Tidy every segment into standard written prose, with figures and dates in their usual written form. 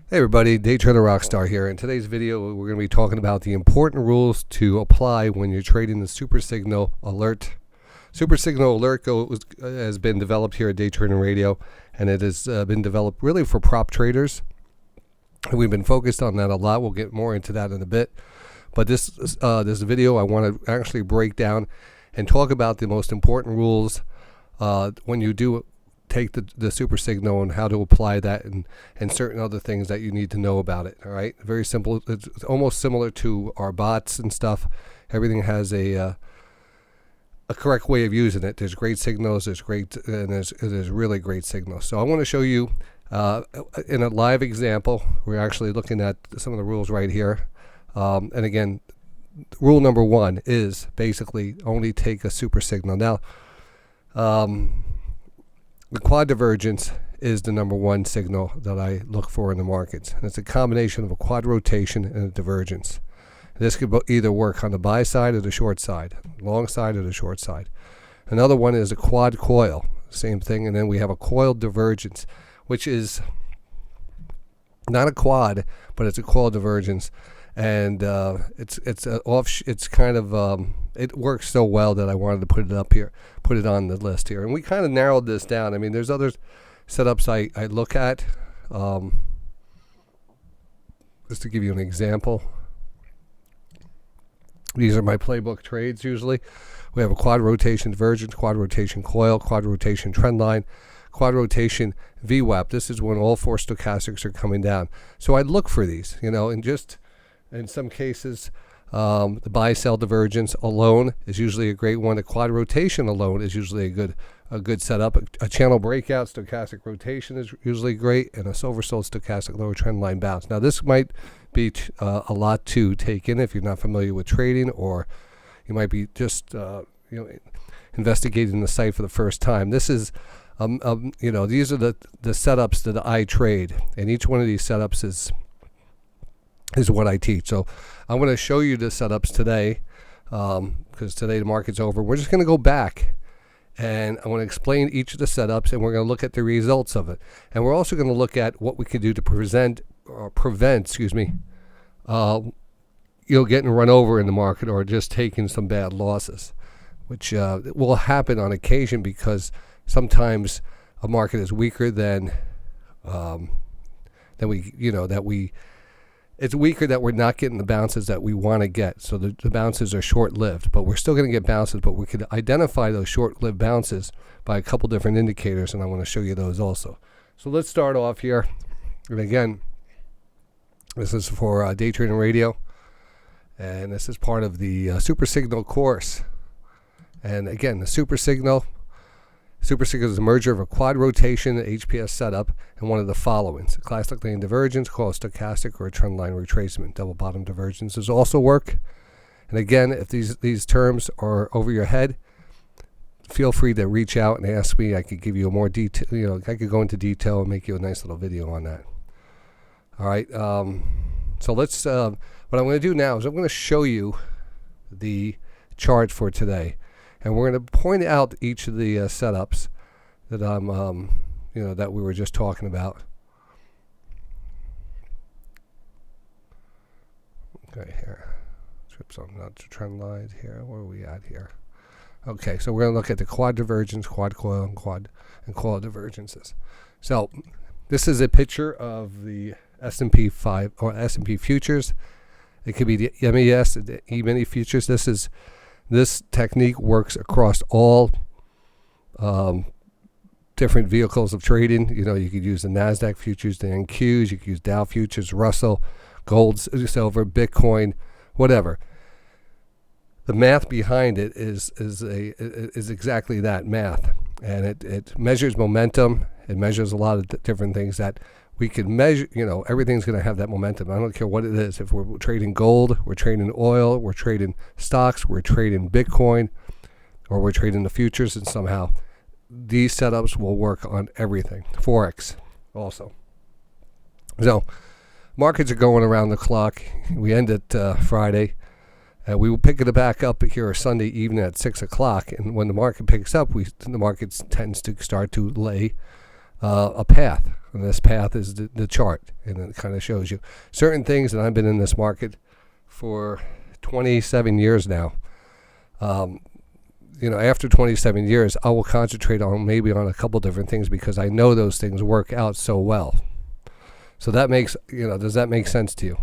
Hey everybody, DayTraderRockStar here. In today's video, we're going to be talking about the important rules to apply when you're trading the Super Signal Alert. Super Signal Alert has been developed here at Day Trading Radio, and it has been developed really for prop traders. And we've been focused on that a lot. We'll get more into that in a bit. But this video, I want to actually break down and talk about the most important rules when you do take the super signal and how to apply that and certain other things that you need to know about it. All right, very simple. It's almost similar to our bots and stuff. Everything has a correct way of using it. There's great signals, there's really great signals. So I want to show you in a live example. We're actually looking at some of the rules right here. And again, rule number one is basically only take a super signal. Now, the quad divergence is the number one signal that I look for in the markets. And it's a combination of a quad rotation and a divergence. This could either work on the buy side or the short side, long side or the short side. Another one is a quad coil, same thing. And then we have a coil divergence, which is not a quad, but it's a coil divergence. And it's kind of it works so well that I wanted to put it up here, put it on the list here. And we kind of narrowed this down. I mean, there's other setups I look at. Just to give you an example, these are my playbook trades usually. We have a quad rotation divergence, quad rotation coil, quad rotation trend line, quad rotation VWAP. This is when all four stochastics are coming down. So I'd look for these, and just in some cases, the buy-sell divergence alone is usually a great one. The quad rotation alone is usually a good setup. A channel breakout stochastic rotation is usually great, and a oversold stochastic lower trend line bounce. Now, this might be a lot to take in if you're not familiar with trading, or you might be just investigating the site for the first time. This is these are the setups that I trade, and each one of these setups is what I teach. So I'm going to show you the setups today because today the market's over. We're just going to go back and I want to explain each of the setups, and we're going to look at the results of it. And we're also going to look at what we can do to prevent getting run over in the market or just taking some bad losses, which will happen on occasion because sometimes a market is weaker than it's weaker that we're not getting the bounces that we want to get. So the bounces are short-lived, but we're still going to get bounces, but we could identify those short-lived bounces by a couple different indicators, and I want to show you those also. So let's start off here. And again, this is for Day Trading Radio, and this is part of the Super Signal course. And again, the Super Signal is a merger of a quad rotation HPS setup and one of the followings: a classic lane divergence, called stochastic, or a trend line retracement. Double bottom divergences also work. And again, if these terms are over your head, feel free to reach out and ask me. I could give you a more detail. I could go into detail and make you a nice little video on that. All right. So let's. What I'm going to do now is I'm going to show you the chart for today. And we're going to point out each of the setups that that we were just talking about. Okay, here. Strip some not to trend lines here. Where are we at here? Okay, so we're going to look at the quad divergence, quad coil, and coil divergences. So this is a picture of the S&P 5 or S&P futures. It could be the MES, the E-mini futures. This technique works across all different vehicles of trading. You could use the NASDAQ futures, the NQs, you could use Dow futures, Russell, gold, silver, Bitcoin, whatever. The math behind it is exactly that math, and it measures momentum. It measures a lot of different things that we could measure. Everything's going to have that momentum. I don't care what it is. If we're trading gold, we're trading oil, we're trading stocks, we're trading Bitcoin, or we're trading the futures, and somehow these setups will work on everything. Forex also. So markets are going around the clock. We end at Friday. We will pick it back up here Sunday evening at 6 o'clock. And when the market picks up, the market tends to start to lay a path. And this path is the chart, and it kind of shows you certain things. And I've been in this market for 27 years now. After 27 years, I will concentrate on maybe on a couple different things because I know those things work out so well. So that makes, does that make sense to you?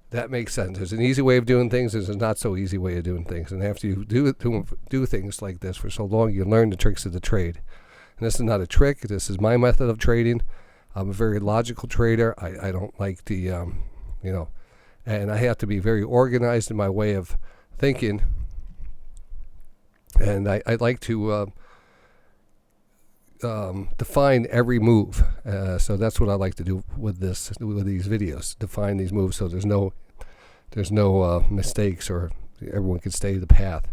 That makes sense. There's an easy way of doing things. There's a not so easy way of doing things. And after you do things like this for so long, you learn the tricks of the trade. And this is not a trick. This is my method of trading. I'm a very logical trader. I don't like the, and I have to be very organized in my way of thinking. And I like to define every move. So that's what I like to do with these videos. Define these moves so there's no mistakes, or everyone can stay the path.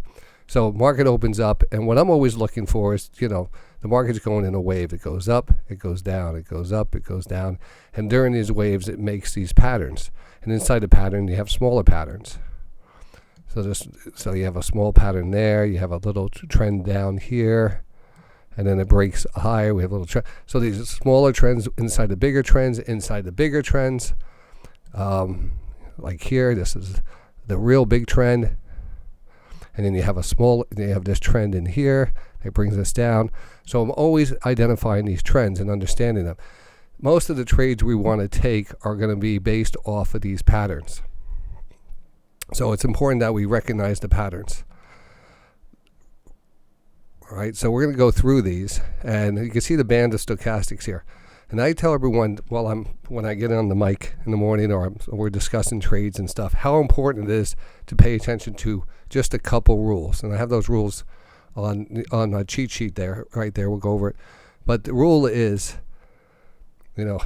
So market opens up, and what I'm always looking for is, the market's going in a wave. It goes up, it goes down, it goes up, it goes down. And during these waves, it makes these patterns. And inside the pattern, you have smaller patterns. So you have a small pattern there. You have a little trend down here. And then it breaks higher. We have a little trend. So these are smaller trends inside the bigger trends, like here, this is the real big trend. And then you have this trend in here. It brings us down. So I'm always identifying these trends and understanding them. Most of the trades we want to take are going to be based off of these patterns. So it's important that we recognize the patterns. All right, so we're going to go through these, and you can see the band of stochastics here. And I tell everyone when I get on the mic in the morning, or we're discussing trades and stuff, how important it is to pay attention to just a couple rules. And I have those rules on a cheat sheet there, right there. We'll go over it. But the rule is, and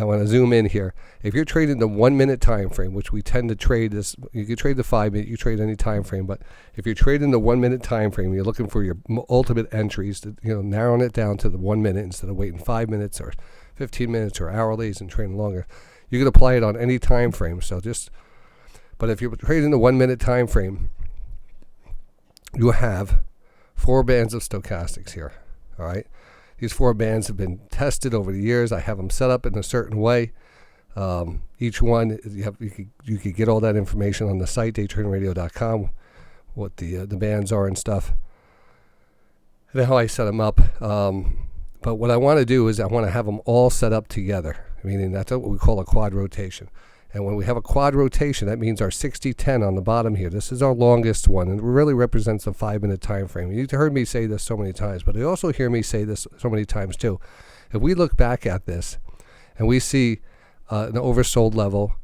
I want to zoom in here. If you're trading the 1 minute time frame, which we tend to trade this, you can trade the 5 minute, you trade any time frame, but if you're trading the 1 minute time frame, you're looking for your ultimate entries, narrowing it down to the 1 minute instead of waiting 5 minutes or 15 minutes or hourlies and trading longer. You can apply it on any time frame. But if you're trading the 1 minute time frame, you have 4 bands of stochastics here. All right. These 4 bands have been tested over the years. I have them set up in a certain way. Each one, you could get all that information on the site, DayTraderRadio.com, what the bands are and stuff, and how I set them up. But what I want to do is I want to have them all set up together, meaning that's what we call a quad rotation. And when we have a quad rotation, that means our 60-10 on the bottom here. This is our longest one, and it really represents the 5 minute time frame. You've heard me say this so many times, but you also hear me say this so many times too. If we look back at this and we see an oversold level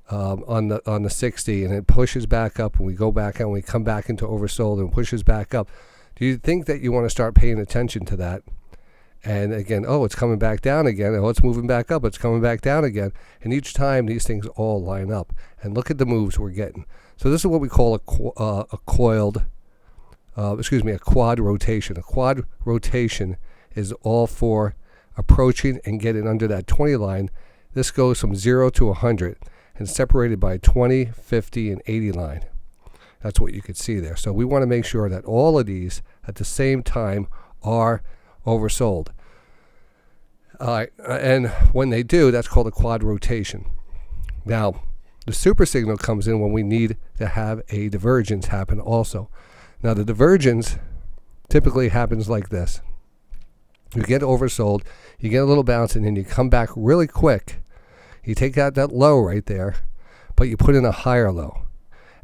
on the 60, and it pushes back up, and we go back and we come back into oversold and pushes back up, do you think that you want to start paying attention to that? And again, it's coming back down again. It's moving back up. It's coming back down again. And each time these things all line up. And look at the moves we're getting. So this is what we call a quad rotation. A quad rotation is all for approaching and getting under that 20 line. This goes from 0 to 100 and separated by 20, 50, and 80 line. That's what you could see there. So we want to make sure that all of these at the same time are oversold. And when they do, that's called a quad rotation. Now, the super signal comes in when we need to have a divergence happen also. Now, the divergence typically happens like this. You get oversold, you get a little bounce, and then you come back really quick. You take out that low right there, but you put in a higher low.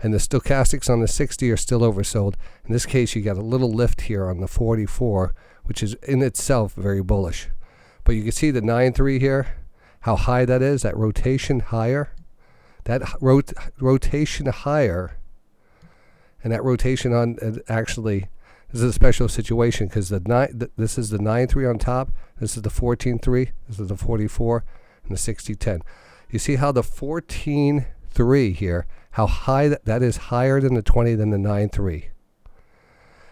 And the stochastics on the 60 are still oversold. In this case, you got a little lift here on the 44, which is in itself very bullish. But you can see the 9-3 here, how high that is, that rotation higher. That rotation higher, and that rotation on, actually, this is a special situation because this is the 9-3 on top, this is the 14-3, this is the 44, and the 60-10. You see how the 14-3 here, how high that is, higher than the 20 than the 9-3.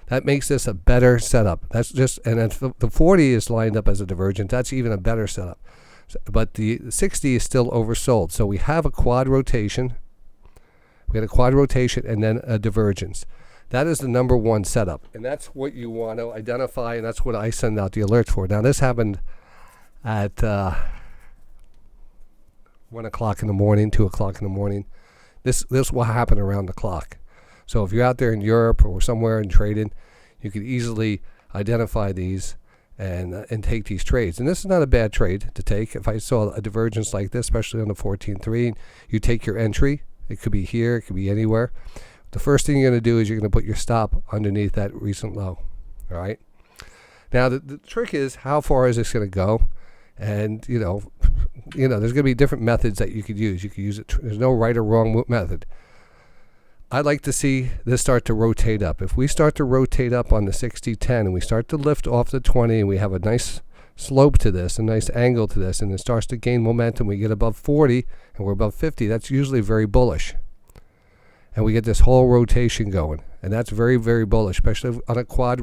That makes this a better setup. That's just, and if the 40 is lined up as a divergent, that's even a better setup. But the 60 is still oversold. So we have a quad rotation. We had a quad rotation and then a divergence. That is the number one setup. And that's what you want to identify, and that's what I send out the alerts for. Now, this happened at 1 o'clock in the morning, 2 o'clock in the morning. This will happen around the clock. So if you're out there in Europe or somewhere and trading, you can easily identify these and take these trades. And this is not a bad trade to take. If I saw a divergence like this, especially on the 14.3, you take your entry. It could be here, it could be anywhere. The first thing you're going to do is you're going to put your stop underneath that recent low. All right. Now the trick is, how far is this going to go? And you know, there's going to be different methods that you could use. You could use it. There's no right or wrong method. I'd like to see this start to rotate up. If we start to rotate up on the 60-10 and we start to lift off the 20 and we have a nice slope to this, a nice angle to this, and it starts to gain momentum, we get above 40 and we're above 50, that's usually very bullish. And we get this whole rotation going. And that's very, very bullish, especially on a quad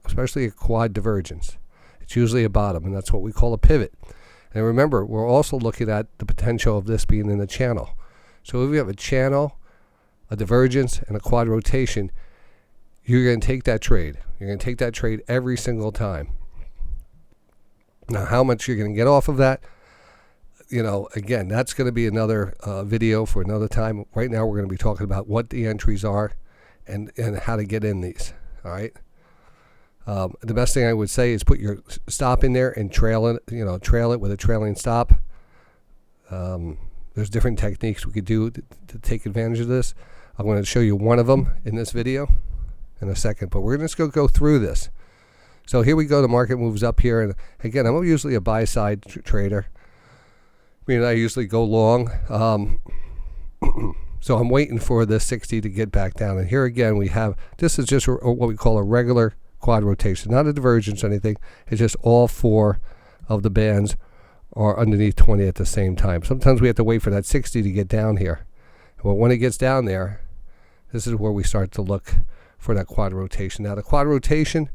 especially a quad divergence. It's usually a bottom, and that's what we call a pivot. And remember, we're also looking at the potential of this being in the channel. So if we have a channel, a divergence, and a quad rotation, you're going to take that trade. You're going to take that trade every single time. Now, how much you're going to get off of that, again, that's going to be another video for another time. Right now, we're going to be talking about what the entries are and how to get in these. All right. The best thing I would say is put your stop in there and trail it with a trailing stop. There's different techniques we could do to take advantage of this. I'm going to show you one of them in this video in a second, but we're just going to go through this. So here we go. The market moves up here, and again, I'm usually a buy side trader. I usually go long. So I'm waiting for this 60 to get back down, and here again we have, this is just what we call a regular quad rotation, not a divergence or anything. It's just all four of the bands are underneath 20 at the same time. Sometimes we have to wait for that 60 to get down here. But when it gets down there, this is where we start to look for that quad rotation. Now the quad rotation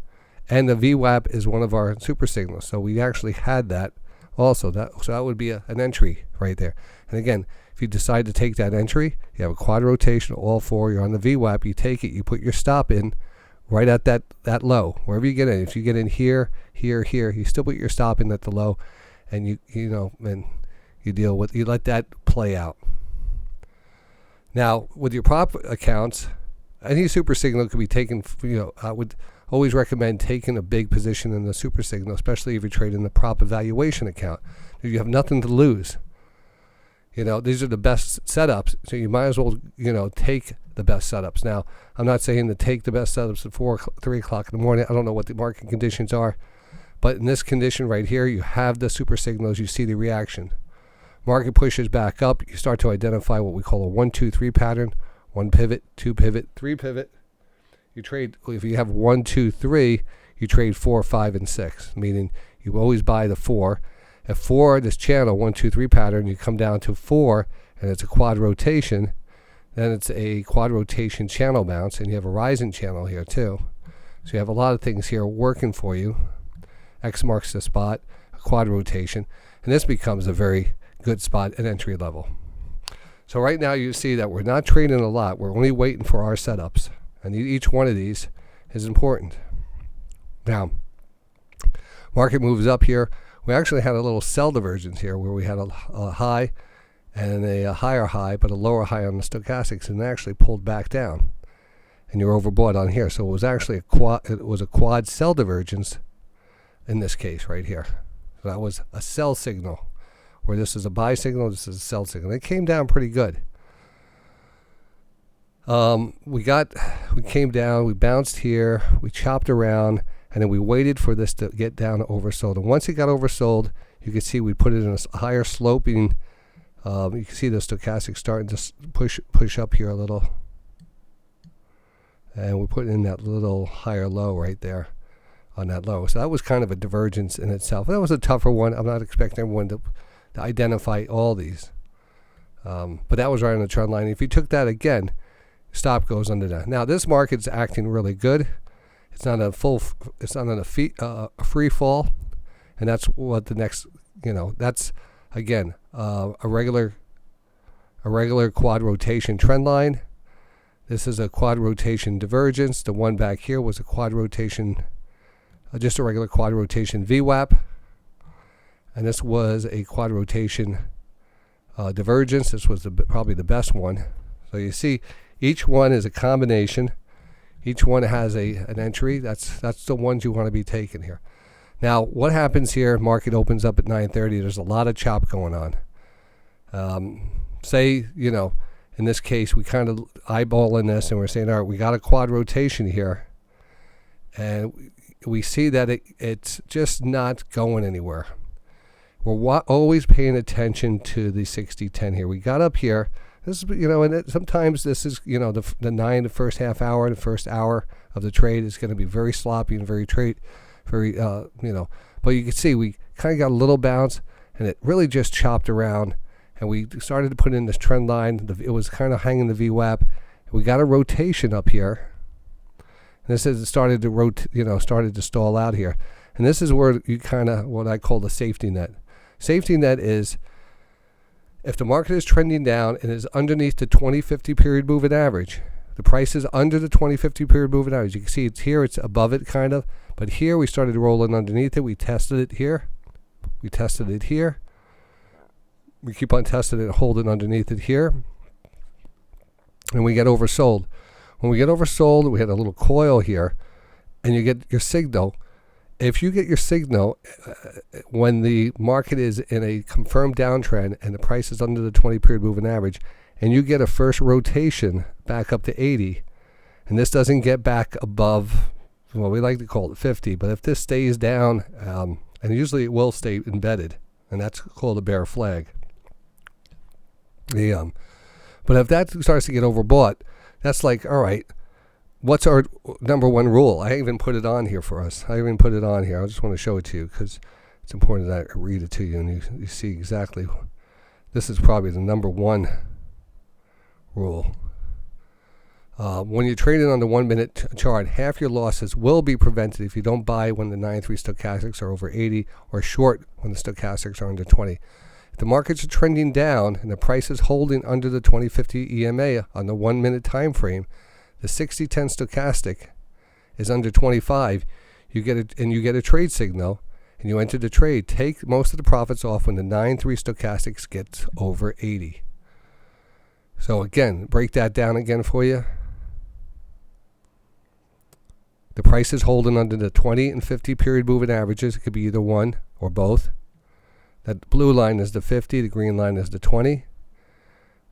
and the VWAP is one of our super signals. So we actually had that also. So that would be an entry right there. And again, if you decide to take that entry, you have a quad rotation, all four, you're on the VWAP, you take it, you put your stop in right at that low, wherever you get in. If you get in here, here, here, you still put your stop in at the low, and you let that play out. Now, with your prop accounts, any super signal could be taken, I would always recommend taking a big position in the super signal, especially if you're trading the prop evaluation account. You have nothing to lose. These are the best setups, so you might as well, take the best setups. Now, I'm not saying to take the best setups at 3 o'clock in the morning. I don't know what the market conditions are, but in this condition right here, you have the super signals, you see the reaction. Market pushes back up, you start to identify what we call a 1, 2, 3 pattern. 1 pivot, 2 pivot, 3 pivot. You trade, if you have 1, 2, 3, you trade 4, 5, and 6, meaning you always buy the 4. At 4, this channel, 1, 2, 3 pattern, you come down to 4, and it's a quad rotation. Then it's a quad rotation channel bounce, and you have a rising channel here too. So you have a lot of things here working for you. X marks the spot, a quad rotation, and this becomes a very good spot at entry level. So right now you see that we're not trading a lot. We're only waiting for our setups, and each one of these is important. Now, market moves up here. We actually had a little sell divergence here where we had a high and a higher high, but a lower high on the stochastics, and it actually pulled back down. And you're overbought on here. So it was actually a quad sell divergence in this case right here. So that was a sell signal, where this is a buy signal, this is a sell signal. It came down pretty good. We came down, we bounced here, we chopped around, and then we waited for this to get down oversold. And once it got oversold, you can see we put it in a higher sloping. You can see the stochastic starting to push up here a little. And we put in that little higher low right there on that low. So that was kind of a divergence in itself. That was a tougher one. I'm not expecting everyone to identify all these. But that was right on the trend line. If you took that again, stop goes under that. Now this market's acting really good. It's not a free fall, and that's what the next, that's again a regular quad rotation trend line. This is a quad rotation divergence. The one back here was a quad rotation, just a regular quad rotation VWAP. and this was a quad rotation divergence. This was probably the best one. So you see, each one is a combination. Each one has an entry. That's the ones you want to be taking here. Now, what happens here? Market opens up at 9:30. There's a lot of chop going on. Say, in this case, we kind of eyeballing this, and we're saying, all right, we got a quad rotation here, and we see that it's just not going anywhere. We're always paying attention to the 60-10 here. We got up here. This is, and sometimes this is, the first half hour, the first hour of the trade is going to be very sloppy and very, but you can see we kind of got a little bounce, and it really just chopped around, and we started to put in this trend line. It was kind of hanging the VWAP. We got a rotation up here. And this is started to started to stall out here, and this is where you kind of what I call the safety net. Safety net is if the market is trending down and is underneath the 20-50 period moving average. The price is under the 20-50 period moving average. You can see it's here, it's above it kind of, but here we started rolling underneath it. We tested it here. We tested it here. We keep on testing it, holding underneath it here, and we get oversold. When we get oversold, we had a little coil here, and you get your signal. If you get your signal when the market is in a confirmed downtrend and the price is under the 20 period moving average, and you get a first rotation back up to 80, and this doesn't get back above, well, we like to call it 50, but if this stays down, and usually it will stay embedded, and that's called a bear flag. But if that starts to get overbought, that's like, all right, what's our number one rule? I even put it on here for us. I just want to show it to you because it's important that I read it to you and you see exactly. This is probably the number one rule. When you're trading on the 1 minute chart, half your losses will be prevented if you don't buy when the 9-3 stochastics are over 80 or short when the stochastics are under 20. If the markets are trending down and the price is holding under the 20-50 EMA on the 1 minute time frame, the 60-10 stochastic is under 25. You get a trade signal, and you enter the trade. Take most of the profits off when the 9-3 stochastics gets over 80. So again, break that down again for you. The price is holding under the 20 and 50 period moving averages. It could be either one or both. That blue line is the 50, the green line is the 20.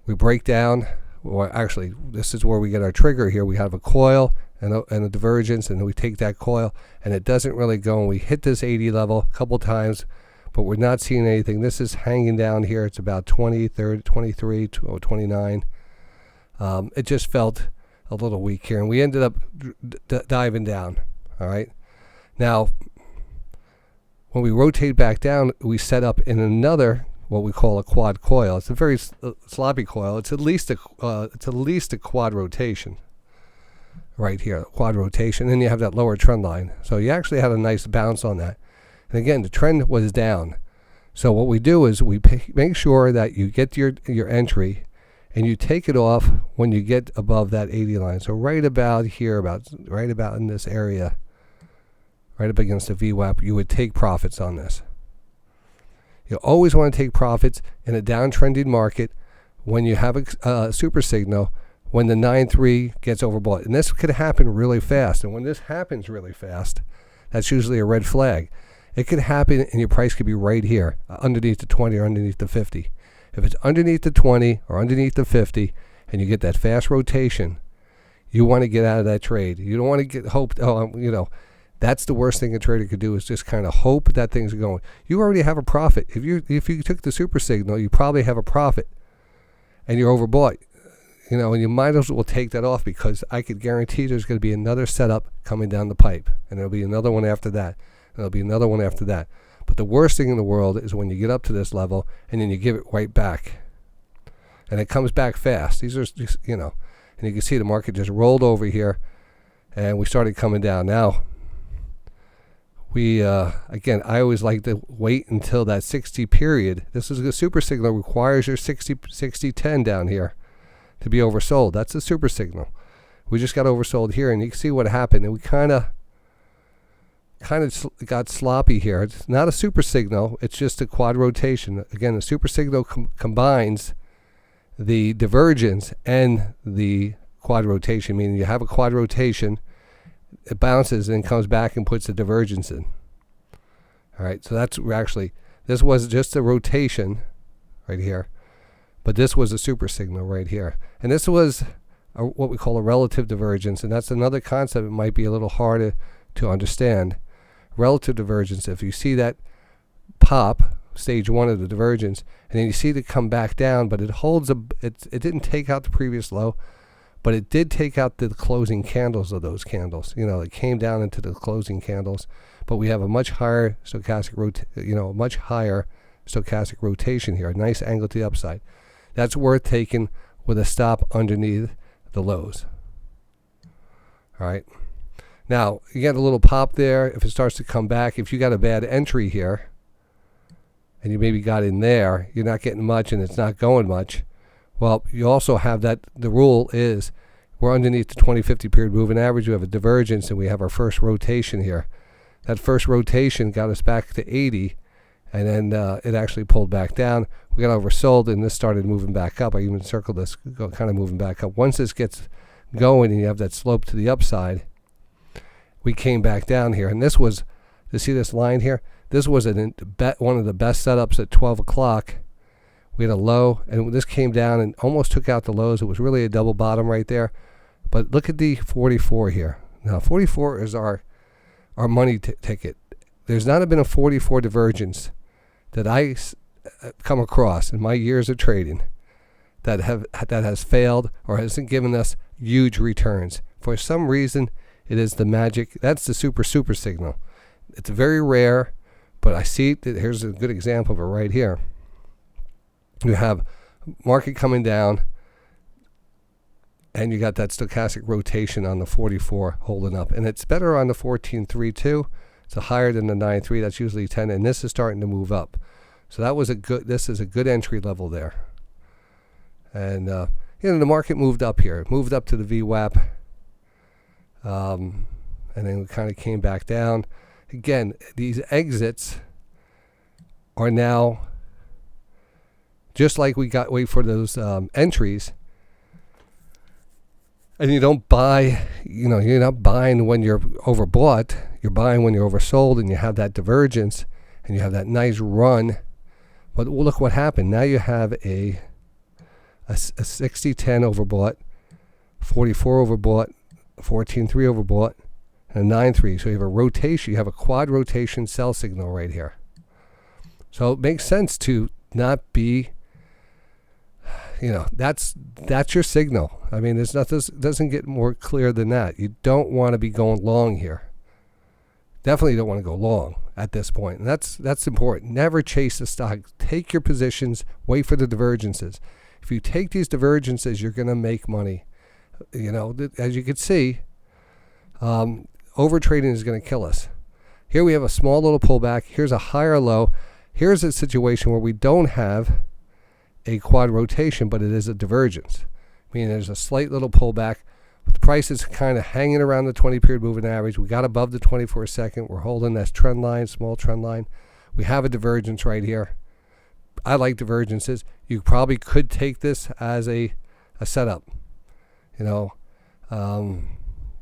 We break down, well, actually, this is where we get our trigger here. We have a coil and a divergence, and then we take that coil, and it doesn't really go, and we hit this 80 level a couple times, but we're not seeing anything. This is hanging down here. It's about 20, 30, 23, 29. It just felt a little weak here, and we ended up diving down, all right? Now, when we rotate back down, we set up in another, what we call a quad coil. It's a very sloppy coil. It's at least a quad rotation right here, quad rotation. Then you have that lower trend line. So you actually had a nice bounce on that. And again, the trend was down. So what we do is we make sure that you get your entry and you take it off when you get above that 80 line. So right about here, right about in this area, right up against the VWAP, you would take profits on this. You always want to take profits in a downtrending market when you have a super signal, when the 9-3 gets overbought. And this could happen really fast. And when this happens really fast, that's usually a red flag. It could happen and your price could be right here, underneath the 20 or underneath the 50. If it's underneath the 20 or underneath the 50 and you get that fast rotation, you want to get out of that trade. You don't want to get hoped, that's the worst thing a trader could do, is just kind of hope that things are going. You already have a profit. If you took the super signal, you probably have a profit, and you're overbought. And you might as well take that off, because I could guarantee there's going to be another setup coming down the pipe, and there'll be another one after that, and there'll be another one after that. But the worst thing in the world is when you get up to this level and then you give it right back, and it comes back fast. These are just, and you can see the market just rolled over here, and we started coming down. Now, again, I always like to wait until that 60 period. This is a super signal, requires your 60-10 down here to be oversold. That's a super signal. We just got oversold here, and you can see what happened. And we kind of kind of got sloppy here. It's not a super signal, it's just a quad rotation. Again, a super signal combines the divergence and the quad rotation, meaning you have a quad rotation, it bounces and comes back and puts the divergence in. All right, so that's actually, this was just a rotation right here, but this was a super signal right here. And this was what we call a relative divergence, and that's another concept that might be a little harder to understand. Relative divergence, if you see that pop, stage one of the divergence, and then you see it come back down, but it holds it didn't take out the previous low, but it did take out the closing candles of those candles. You know, it came down into the closing candles, but we have a much higher stochastic rotation here, a nice angle to the upside. That's worth taking with a stop underneath the lows. All right. Now, you get a little pop there. If it starts to come back, if you got a bad entry here, and you maybe got in there, you're not getting much and it's not going much. Well, you also have that, the rule is we're underneath the 20-50 period moving average. We have a divergence and we have our first rotation here. That first rotation got us back to 80, and then it actually pulled back down. We got oversold and this started moving back up. I even circled this, kind of moving back up. Once this gets going and you have that slope to the upside, we came back down here. And this was, you see this line here? This was one of the best setups at 12 o'clock. We had a low, and this came down and almost took out the lows. It was really a double bottom right there. But look at the 44 here. Now, 44 is our money ticket. There's not been a 44 divergence that I come across in my years of trading that has failed or hasn't given us huge returns. For some reason, it is the magic. That's the super signal. It's very rare, but I see it. Here's a good example of it right here. You have market coming down, and you got that stochastic rotation on the 44 holding up. And it's better on the 14.3 too. It's higher than the 9.3. That's usually 10, and this is starting to move up. So that was this is a good entry level there. And the market moved up here. It moved up to the VWAP. And then we kind of came back down. Again, these exits are now just like we wait for those entries. And you don't buy, you're not buying when you're overbought. You're buying when you're oversold, and you have that divergence, and you have that nice run. But look what happened. Now you have a 60-10 overbought, 44 overbought, 14.3 overbought, and a 9.3. So you have a rotation. You have a quad rotation sell signal right here. So it makes sense to not be, that's your signal. I mean, there's nothing, doesn't get more clear than that. You don't want to be going long here. Definitely don't want to go long at this point. And that's important. Never chase the stock. Take your positions. Wait for the divergences. If you take these divergences, you're going to make money. As you can see, over trading is going to kill us. Here we have a small little pullback. Here's a higher low. Here's a situation where we don't have a quad rotation, but it is a divergence. Meaning there's a slight little pullback. But the price is kind of hanging around the 20-period moving average. We got above the 24-second. We're holding that trend line, small trend line. We have a divergence right here. I like divergences. You probably could take this as a setup. It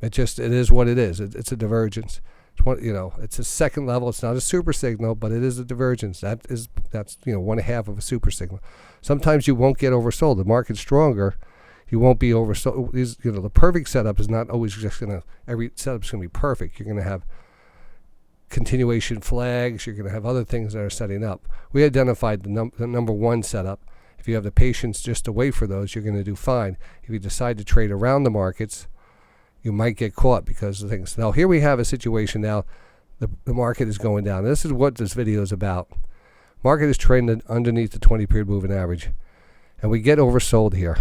is what it is. It's a divergence. It's a second level. It's not a super signal, but it is a divergence. That's 1/2 of a super signal. Sometimes you won't get oversold. The market's stronger. You won't be oversold. The perfect setup is not always just every setup's gonna be perfect. You're gonna have continuation flags. You're gonna have other things that are setting up. We identified the number one setup. If you have the patience just to wait for those, you're gonna do fine. If you decide to trade around the markets, you might get caught because of things. Now here we have a situation now. The market is going down. This is what this video is about. Market is trading underneath the 20-period moving average, and we get oversold here.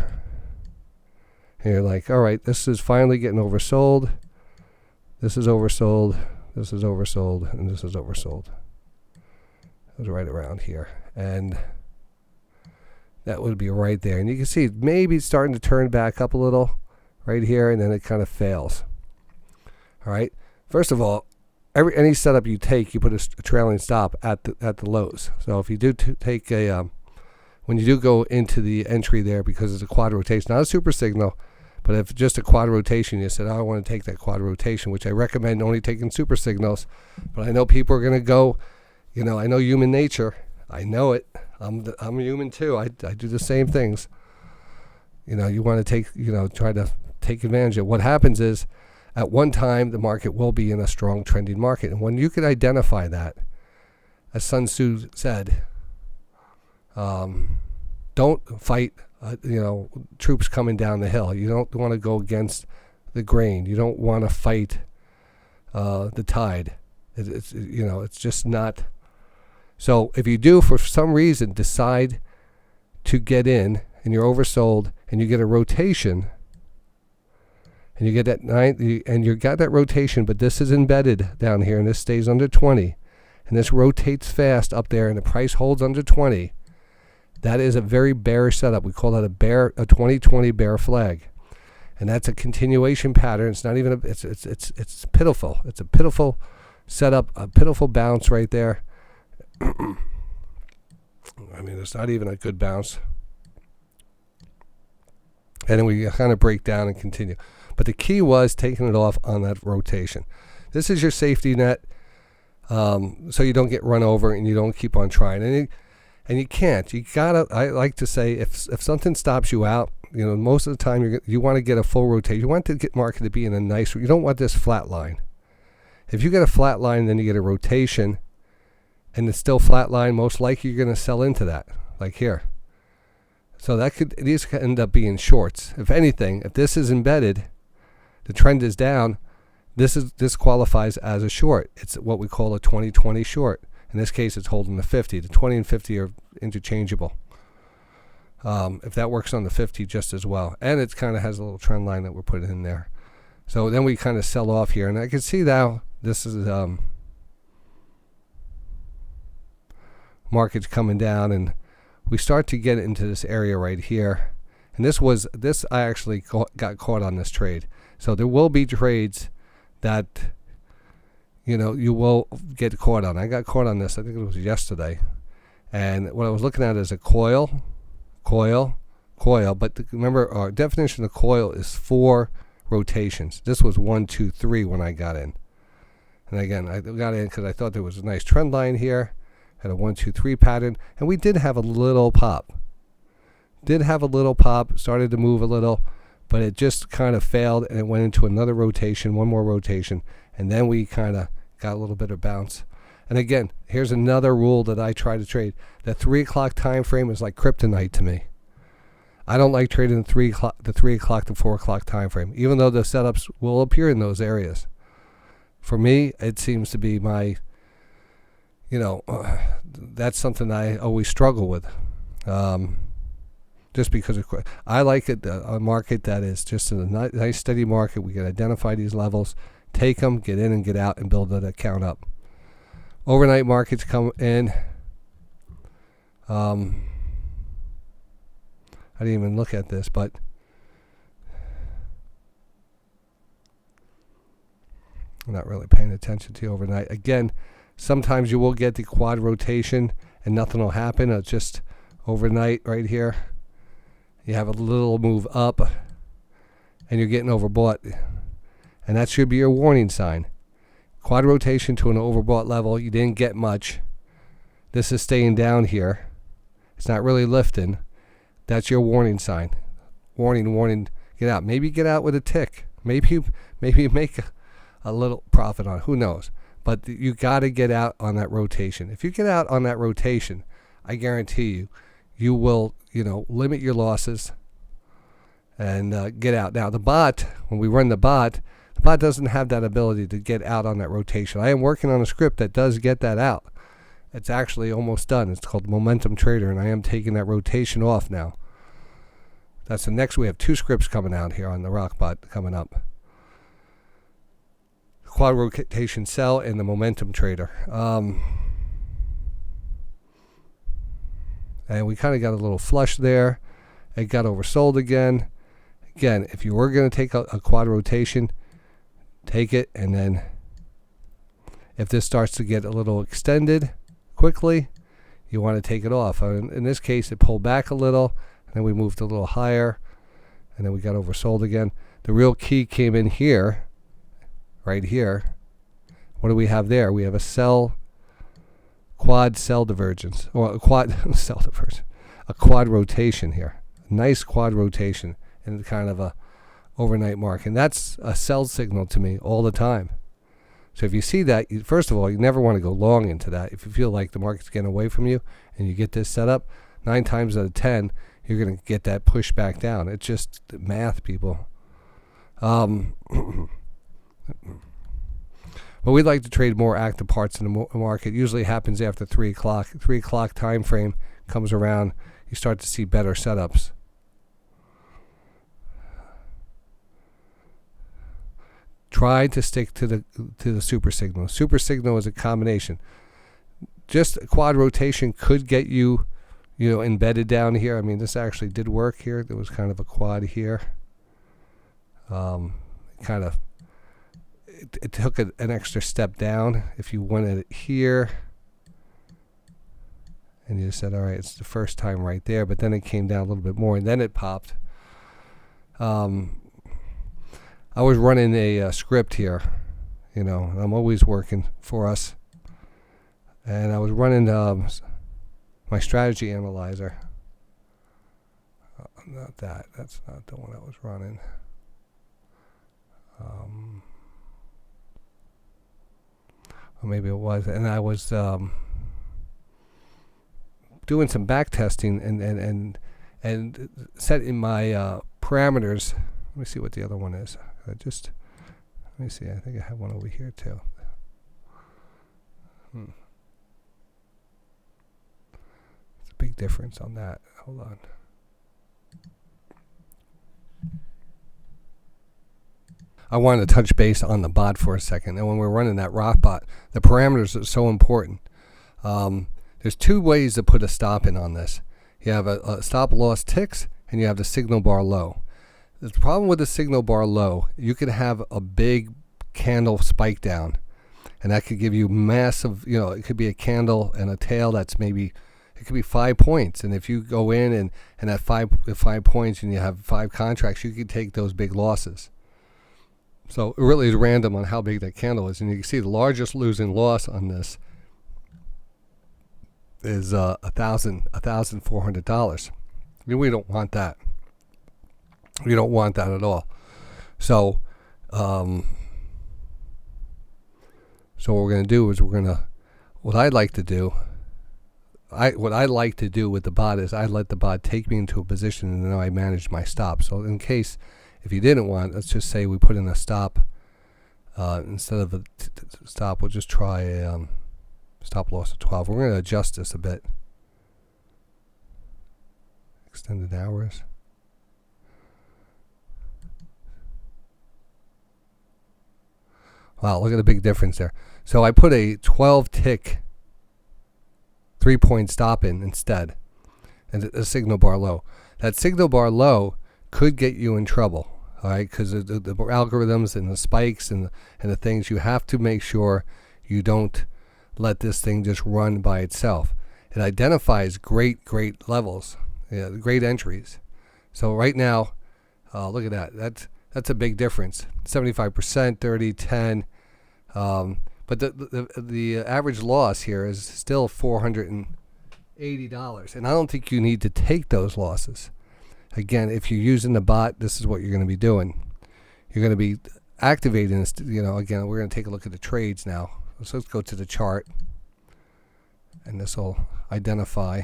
And you're like, all right, this is finally getting oversold. This is oversold. This is oversold, and this is oversold. It was right around here, and that would be right there. And you can see maybe it's starting to turn back up a little right here, and then it kind of fails. All right. First of all, any setup you take, you put a trailing stop at the lows. So if you do take a when you do go into the entry there, because it's a quad rotation, not a super signal, but if just a quad rotation, you said, oh, I want to take that quad rotation, which I recommend only taking super signals. But I know people are going to go, I know human nature. I know it. I'm human too. I do the same things. You want to take, try to take advantage of. What happens is, at one time, the market will be in a strong trending market. And when you can identify that, as Sun Tzu said, don't fight, troops coming down the hill. You don't want to go against the grain. You don't want to fight the tide. It's just not. So if you do, for some reason, decide to get in and you're oversold and you get a rotation and you get that and you got that rotation, but this is embedded down here and this stays under 20 and this rotates fast up there and the price holds under 20, that is a very bearish setup. We call that a 2020 bear flag. And that's a continuation pattern. It's not even it's pitiful. It's a pitiful setup, a pitiful bounce right there. I mean, it's not even a good bounce. And then we kind of break down and continue. But the key was taking it off on that rotation. This is your safety net, so you don't get run over and you don't keep on trying. And you can't. You gotta. I like to say, if something stops you out, most of the time you want to get a full rotation. You want to get market to be in a nice. You don't want this flat line. If you get a flat line, then you get a rotation, and it's still flat line. Most likely you're going to sell into that, like here. So these could end up being shorts. If anything, if this is embedded, the trend is down. This qualifies as a short. It's what we call a 2020 short. In this case, it's holding the 50. The 20 and 50 are interchangeable. If that works on the 50 just as well. And it kind of has a little trend line that we're putting in there. So then we kind of sell off here. And I can see now this is market's coming down. And we start to get into this area right here. And this I actually got caught on this trade. So there will be trades that you will get caught on. I got caught on this, I think it was yesterday. And what I was looking at is a coil. But remember, our definition of coil is 4 rotations. This was 1, 2, 3 when I got in. And again, I got in because I thought there was a nice trend line here. Had a 1, 2, 3 pattern. And we did have a little pop. Started to move a little. But it just kind of failed and it went into another rotation, one more rotation. And then we kind of got a little bit of bounce. And again, here's another rule that I try to trade. The 3 o'clock time frame is like kryptonite to me. I don't like trading the 3 o'clock to 4 o'clock time frame, even though the setups will appear in those areas. For me, it seems to be my, that's something I always struggle with. Just because I like it, a market that is just a nice steady market. We can identify these levels, take them, get in and get out, and build that account up. Overnight markets come in. I didn't even look at this, but I'm not really paying attention to overnight. Again, sometimes you will get the quad rotation and nothing will happen. It's just overnight right here. You have a little move up and you're getting overbought. And that should be your warning sign. Quad rotation to an overbought level. You didn't get much. This is staying down here. It's not really lifting. That's your warning sign. Warning, get out. Maybe get out with a tick. Maybe make a little profit on it. Who knows? But you got to get out on that rotation. If you get out on that rotation, I guarantee you will, limit your losses and get out. Now, the bot, when we run the bot doesn't have that ability to get out on that rotation. I am working on a script that does get that out. It's actually almost done. It's called Momentum Trader, and I am taking that rotation off now. That's the next. We have 2 scripts coming out here on the Rockbot coming up. Quad rotation sell and the Momentum Trader. And we kind of got a little flush there. It got oversold again. Again, if you were going to take a quad rotation, take it, and then If this starts to get a little extended quickly, you want to take it off. In this case, it pulled back a little, and then we moved a little higher, and then we got oversold again. The real key came in here, right here. What do we have there? We have a quad cell divergence, or a quad cell divergence, a quad rotation here. Nice quad rotation in kind of a overnight mark, and that's a sell signal to me all the time. So if you see that, first of all, you never want to go long into that. If you feel like the market's getting away from you and you get this set up, 9 times out of 10, you're going to get that push back down. It's just math, people. But we'd like to trade more active parts in the market. It usually happens after 3 o'clock. 3 o'clock time frame comes around. You start to see better setups. Try to stick to the super signal. Super signal is a combination. Just a quad rotation could get you, embedded down here. I mean, this actually did work here. There was kind of a quad here. It took an extra step down. If you wanted it here, and you said, all right, it's the first time right there, but then it came down a little bit more, and then it popped. I was running a script here, and I'm always working for us. And I was running my strategy analyzer. Not that. That's not the one I was running. Or maybe it was. And I was doing some back testing and setting my parameters. Let me see what the other one is. Let me see. I think I have one over here too. It's a big difference on that. Hold on. I wanted to touch base on the bot for a second. And when we're running that rock bot, the parameters are so important. There's 2 ways to put a stop in on this. You have a stop loss ticks, and you have the signal bar low. The problem with the signal bar low, you could have a big candle spike down, and that could give you massive, it could be a candle and a tail that's it could be 5 points. And if you go in and at 5 points and you have 5 contracts, you could take those big losses. So it really is random on how big that candle is. And you can see the largest losing loss on this is $1,400. We don't want that. We don't want that at all. So, what we're going to do is what I like to do with the bot is I let the bot take me into a position, and then I manage my stop. So in case, if you didn't want, let's just say we put in a stop, instead of a stop, we'll just try a stop loss of 12. We're going to adjust this a bit. Extended hours. Wow, look at the big difference there. So I put a 12 tick 3-point stop in instead, and a signal bar low. That signal bar low could get you in trouble, all right, because the algorithms and the spikes and the things, you have to make sure you don't let this thing just run by itself. It identifies great levels, great entries. So right now, look at that. That's a big difference. 75%, 30, 10. But the average loss here is still $480, and I don't think you need to take those losses. Again, if you're using the bot, this is what you're going to be doing. You're going to be activating this. Again, we're going to take a look at the trades now. So let's go to the chart, and this will identify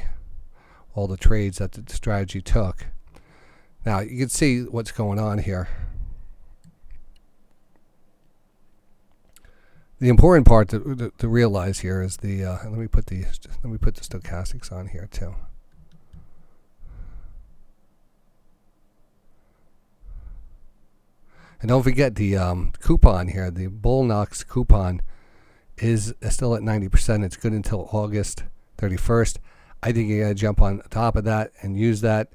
all the trades that the strategy took. Now you can see what's going on here. The important part to realize here is the let me put the stochastics on here too. And don't forget the coupon here, the Bullnox coupon is still at 90%. It's good until August 31st. I think you gotta jump on top of that and use that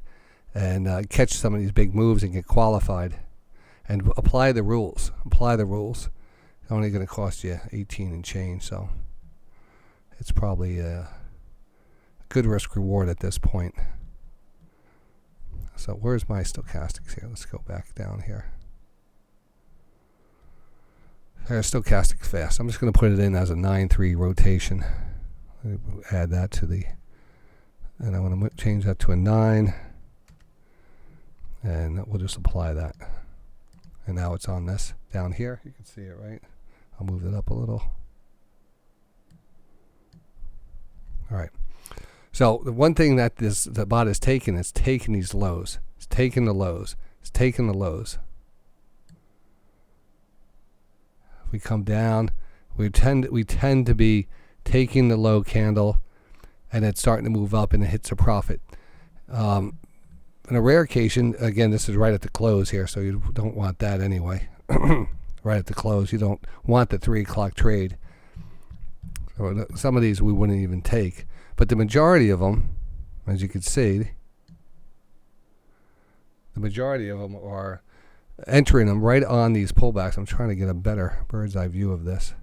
and catch some of these big moves and get qualified and apply the rules. only going to cost you 18 and change, so it's probably a good risk reward at this point. So where's my stochastics here? Let's go back down here. There's stochastic fast. I'm just going to put it in as a 9-3 rotation. Add that to the, and I want to change that to a 9, and we'll just apply that. And now it's on this down here. You can see it, right? I'll move it up a little. All right. So the one thing that the bot is taking is taking these lows. It's taking the lows. It's taking the lows. If we come down, we tend to be taking the low candle, and it's starting to move up, and it hits a profit. In a rare occasion, again, this is right at the close here, so you don't want that anyway. Right at the close, you don't want the 3 o'clock trade. So some of these we wouldn't even take, but the majority of them, as you can see, the majority of them are entering them right on these pullbacks. I'm trying to get a better bird's eye view of this.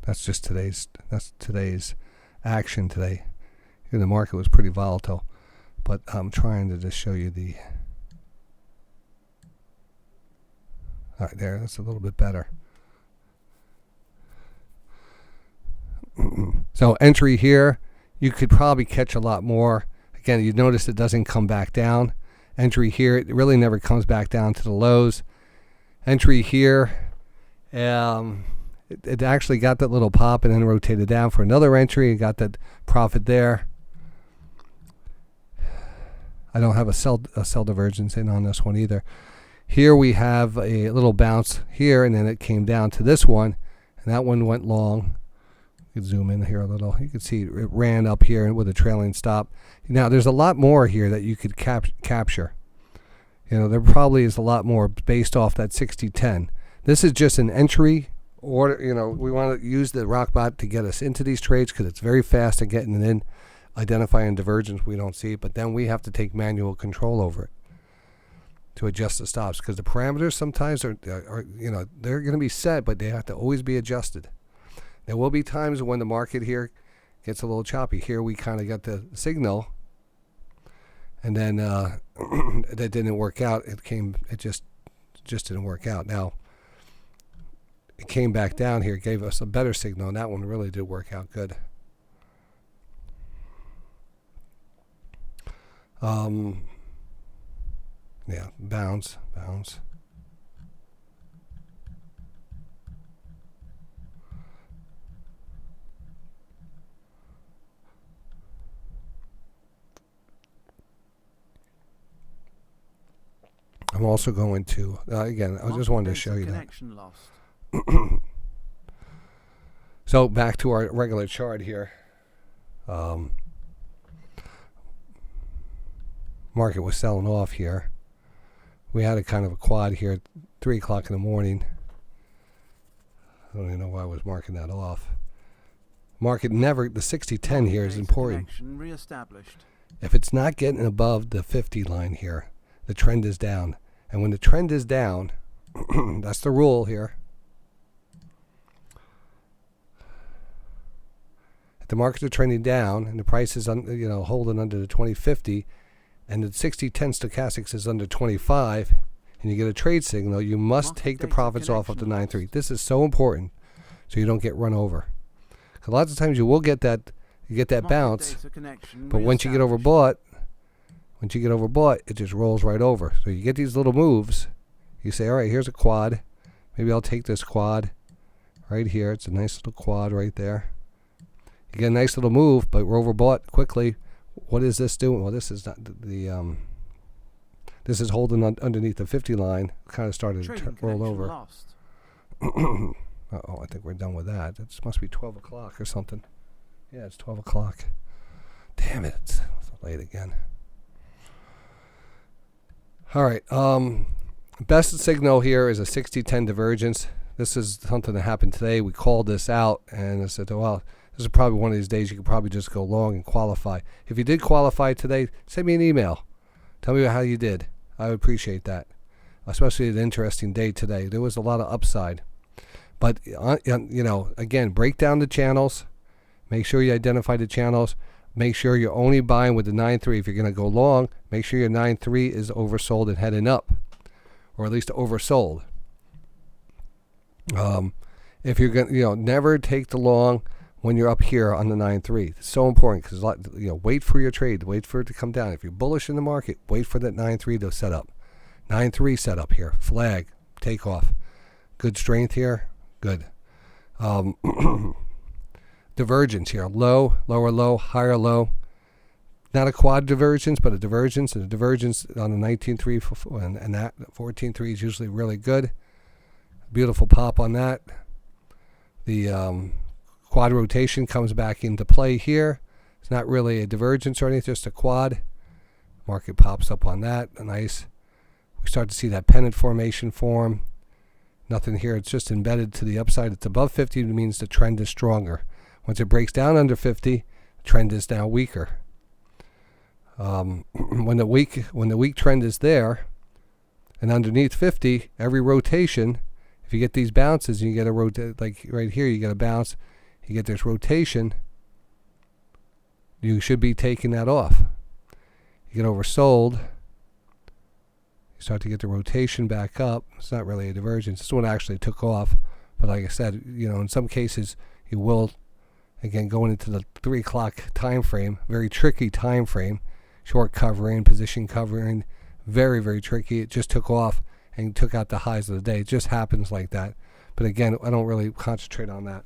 That's today's action today. Here the market was pretty volatile, but I'm trying to just show you the. All right, there. That's a little bit better. So entry here, you could probably catch a lot more. Again, you notice it doesn't come back down. Entry here, it really never comes back down to the lows. Entry here, it actually got that little pop and then rotated down for another entry and got that profit there. I don't have a sell divergence in on this one either. Here we have a little bounce here, and then it came down to this one, and that one went long. You can zoom in here a little. You can see it ran up here with a trailing stop. Now there's a lot more here that you could capture. You know, there probably is a lot more based off that 60-10. This is just an entry order. You know, we want to use the Rockbot to get us into these trades because it's very fast at getting it in, identifying divergence we don't see, but then we have to take manual control over it to adjust the stops, because the parameters sometimes are you know, they're going to be set, but they have to always be adjusted. There will be times when the market here gets a little choppy. Here we kind of got the signal, and then that didn't work out. It just didn't work out. Now it came back down here, gave us a better signal, and that one really did work out good. Yeah, bounce. I'm also going to, again, I just wanted to show you that. Lost. So back to our regular chart here. Market was selling off here. We had a kind of a quad here at 3 o'clock in the morning. I don't even know why I was marking that off. Market never, the 60-10 here is important. If it's not getting above the 50 line here, the trend is down. And when the trend is down, that's the rule here. If the markets are trending down and the price is holding under the 2050, and the 60-10 stochastics is under 25, and you get a trade signal, you must take the profits off of the 9-3. This is so important so you don't get run over. Because lots of times you will get that, bounce, but once you get overbought, it just rolls right over. So you get these little moves. You say, all right, here's a quad. Maybe I'll take this quad right here. It's a nice little quad right there. You get a nice little move, but we're overbought quickly. What is this doing? Well, this is not the this is holding underneath the 50 line. Kind of started to roll over. Uh-oh, I think we're done with that. It must be 12 o'clock or something. Yeah, it's 12 o'clock. Damn it. It's late again. All right. Best signal here is a 60-10 divergence. This is something that happened today. We called this out, and I said, well, this is probably one of these days you could probably just go long and qualify. If you did qualify today, send me an email. Tell me how you did. I would appreciate that, especially an interesting day today. There was a lot of upside. But, again, break down the channels. Make sure you identify the channels. Make sure you're only buying with the 9.3. If you're going to go long, make sure your 9.3 is oversold and heading up, or at least oversold. If you're going to, never take the long when you're up here on the 9.3. It's so important because, wait for your trade. Wait for it to come down. If you're bullish in the market, wait for that 9.3 to set up. 9.3 set up here. Flag. Take off. Good strength here. Good. Divergence here. Low, lower low, higher low. Not a quad divergence, but a divergence. And a divergence on the 19.3 and that 14.3 is usually really good. Beautiful pop on that. The quad rotation comes back into play here. It's not really a divergence or anything, just a quad. Market pops up on that. Nice. We start to see that pennant formation form. Nothing here. It's just embedded to the upside. It's above 50. It means the trend is stronger. Once it breaks down under 50, the trend is now weaker. When the weak trend is there, and underneath 50, every rotation, if you get these bounces, you get a rotate, like right here, you get a bounce, you get this rotation, you should be taking that off. You get oversold, you start to get the rotation back up. It's not really a divergence. This one actually took off, but like I said, in some cases, you will, again, going into the 3 o'clock time frame, very tricky time frame, short covering, position covering, very, very tricky. It just took off and took out the highs of the day. It just happens like that. But again, I don't really concentrate on that.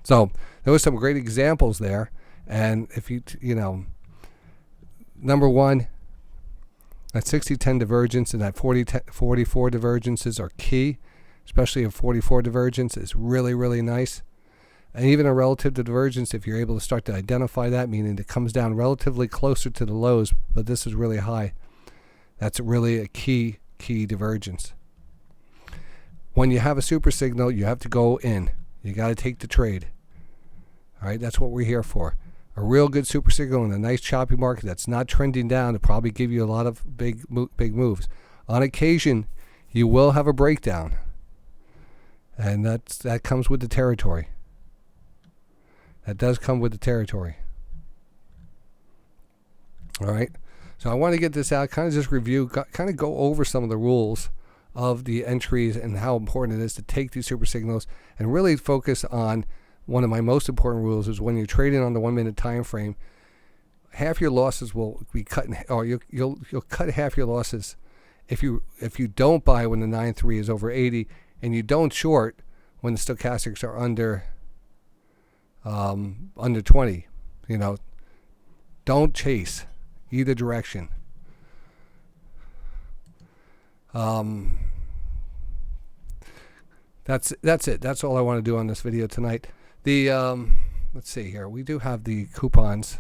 So there was some great examples there. And if number one, that 60-10 divergence and that 40-44 divergences are key, especially a 44 divergence is really, really nice. And even a relative divergence, if you're able to start to identify that, meaning it comes down relatively closer to the lows, but this is really high, that's really a key divergence. When you have a super signal, you have to go in. You got to take the trade. All right, that's what we're here for. A real good super signal in a nice choppy market that's not trending down to probably give you a lot of big moves. On occasion, you will have a breakdown, and that comes with the territory. That does come with the territory. All right. So I want to get this out, kind of just review, kind of go over some of the rules of the entries and how important it is to take these super signals and really focus on one of my most important rules is when you're trading on the 1 minute time frame, half your losses will be cut, or you'll cut half your losses if you don't buy when the 9.3 is over 80 and you don't short when the stochastics are under 20. Don't chase either direction. That's it. That's all I want to do on this video tonight. The let's see here. We do have the coupons.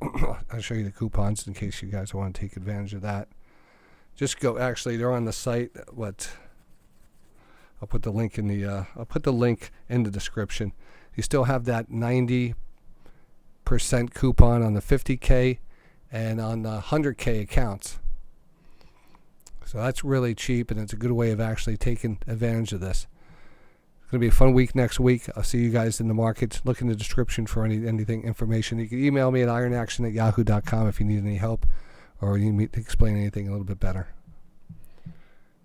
I'll show you the coupons in case you guys want to take advantage of that. Just go. Actually, they're on the site. I'll put the link in the description. You still have that 90% coupon on the 50K and on the 100K accounts. So that's really cheap, and it's a good way of actually taking advantage of this. It's going to be a fun week next week. I'll see you guys in the markets. Look in the description for anything information. You can email me at ironaction@yahoo.com if you need any help or you need to explain anything a little bit better.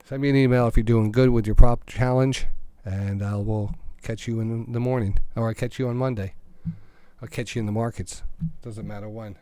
Send me an email if you're doing good with your prop challenge, and I will catch you in the morning, or I'll catch you on Monday. I'll catch you in the markets. Doesn't matter when.